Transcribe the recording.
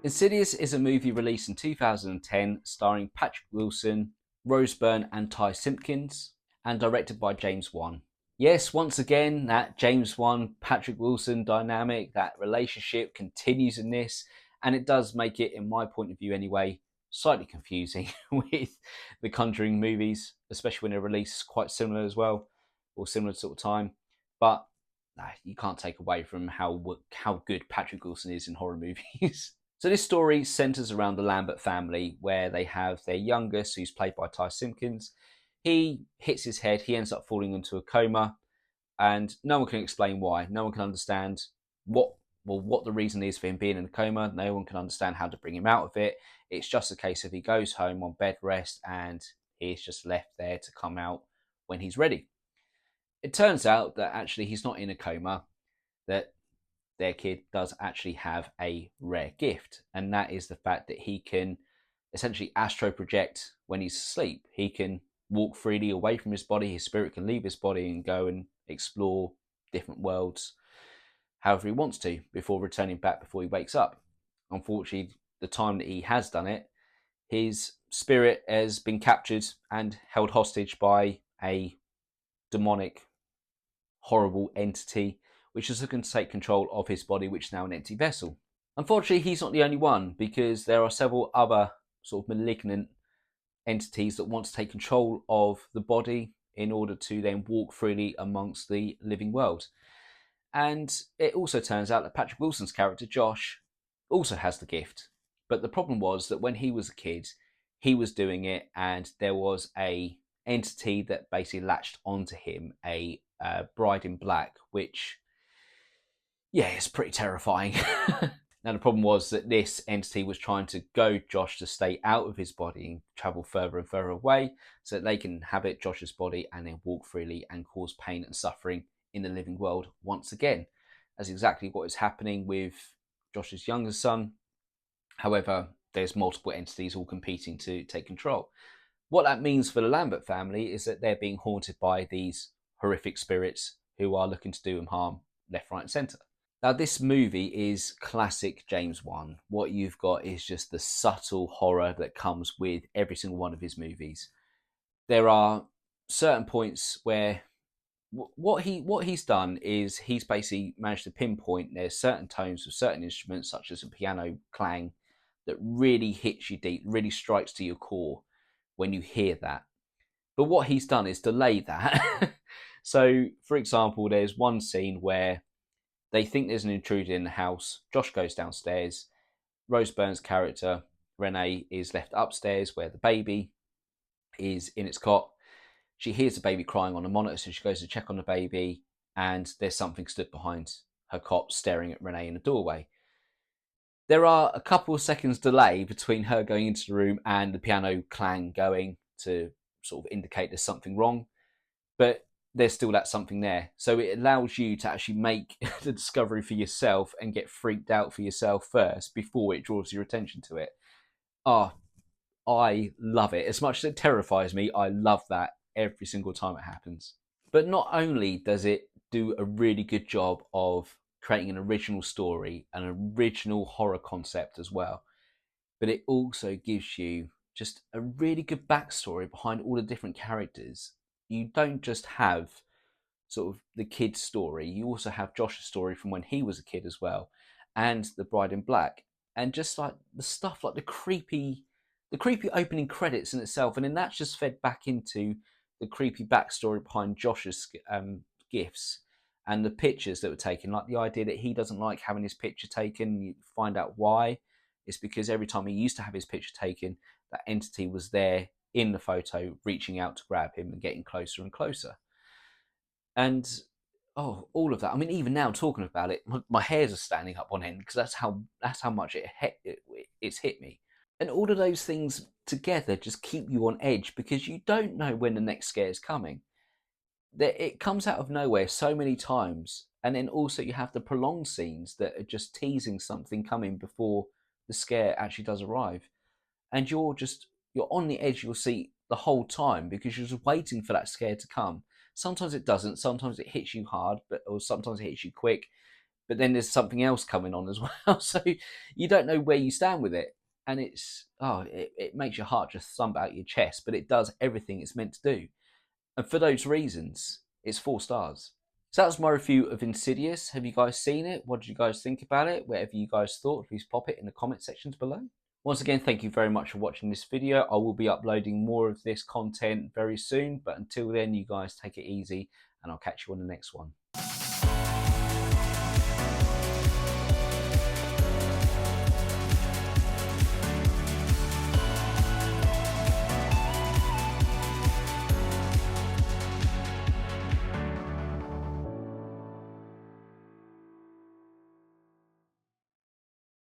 Insidious is a movie released in 2010 starring Patrick Wilson, Rose Byrne, and Ty Simpkins, and directed by James Wan. Yes, once again, that James Wan Patrick Wilson dynamic, that relationship continues in this, and it does make it, in my point of view anyway, slightly confusing with the Conjuring movies, especially when they're released quite similar as well, or similar sort of time. But you can't take away from how good Patrick Wilson is in horror movies. So this story centres around the Lambert family, where they have their youngest, who's played by Ty Simpkins. He hits his head, he ends up falling into a coma, and no one can explain why. No one can understand what what the reason is for him being in a coma. No one can understand how to bring him out of it. It's just a case of he goes home on bed rest and he's just left there to come out when he's ready. It turns out that actually he's not in a coma, that their kid does actually have a rare gift, and that is the fact that he can essentially astro project when he's asleep. He can walk freely away from his body, his spirit can leave his body and go and explore different worlds however he wants to before returning back before he wakes up. Unfortunately, the time that he has done it, his spirit has been captured and held hostage by a demonic, horrible entity which is looking to take control of his body, which is now an empty vessel. Unfortunately, he's not the only one, because there are several other sort of malignant entities that want to take control of the body in order to then walk freely amongst the living world. And it also turns out that Patrick Wilson's character, Josh, also has the gift. But the problem was that when he was a kid, he was doing it, and there was a entity that basically latched onto him, a bride in black, which, yeah, it's pretty terrifying. Now, the problem was that this entity was trying to goad Josh to stay out of his body and travel further and further away so that they can inhabit Josh's body and then walk freely and cause pain and suffering in the living world once again. That's exactly what is happening with Josh's younger son. However, there's multiple entities all competing to take control. What that means for the Lambert family is that they're being haunted by these horrific spirits who are looking to do them harm left, right, and centre. Now, this movie is classic James Wan. What you've got is just the subtle horror that comes with every single one of his movies. There are certain points where what he's done is he's basically managed to pinpoint there's certain tones of certain instruments, such as a piano clang, that really hits you deep, really strikes to your core when you hear that. But what he's done is delay that. So, for example, there's one scene where they think there's an intruder in the house. Josh goes downstairs. Rose Byrne's character, Renee, is left upstairs where the baby is in its cot. She hears the baby crying on the monitor, so she goes to check on the baby, and there's something stood behind her cot staring at Renee in the doorway. There are a couple of seconds delay between her going into the room and the piano clang going to sort of indicate there's something wrong, but there's still that something there. So it allows you to actually make the discovery for yourself and get freaked out for yourself first before it draws your attention to it. Oh, I love it. As much as it terrifies me, I love that every single time it happens. But not only does it do a really good job of creating an original story, an original horror concept as well, but it also gives you just a really good backstory behind all the different characters. You don't just have sort of the kid's story, you also have Josh's story from when he was a kid as well, and the bride in black, and just like the stuff like the creepy opening credits in itself, and then that's just fed back into the creepy backstory behind Josh's gifts and the pictures that were taken. Like the idea that he doesn't like having his picture taken, you find out why. It's because every time he used to have his picture taken, that entity was there in the photo, reaching out to grab him and getting closer and closer. And oh, all of that. I mean, even now talking about it, my hairs are standing up on end because that's how much it's hit me. And all of those things together just keep you on edge because you don't know when the next scare is coming. It comes out of nowhere so many times, and then also you have the prolonged scenes that are just teasing something coming before the scare actually does arrive, and you're on the edge of your seat the whole time because you're just waiting for that scare to come. Sometimes it doesn't. Sometimes it hits you hard, or sometimes it hits you quick. but then there's something else coming on as well. So you don't know where you stand with it. And it makes your heart just thump out your chest, but it does everything it's meant to do. And for those reasons, it's 4 stars. So that was my review of Insidious. Have you guys seen it? What did you guys think about it? Whatever you guys thought, please pop it in the comment sections below. Once again, thank you very much for watching this video. I will be uploading more of this content very soon, but until then, you guys take it easy, and I'll catch you on the next one.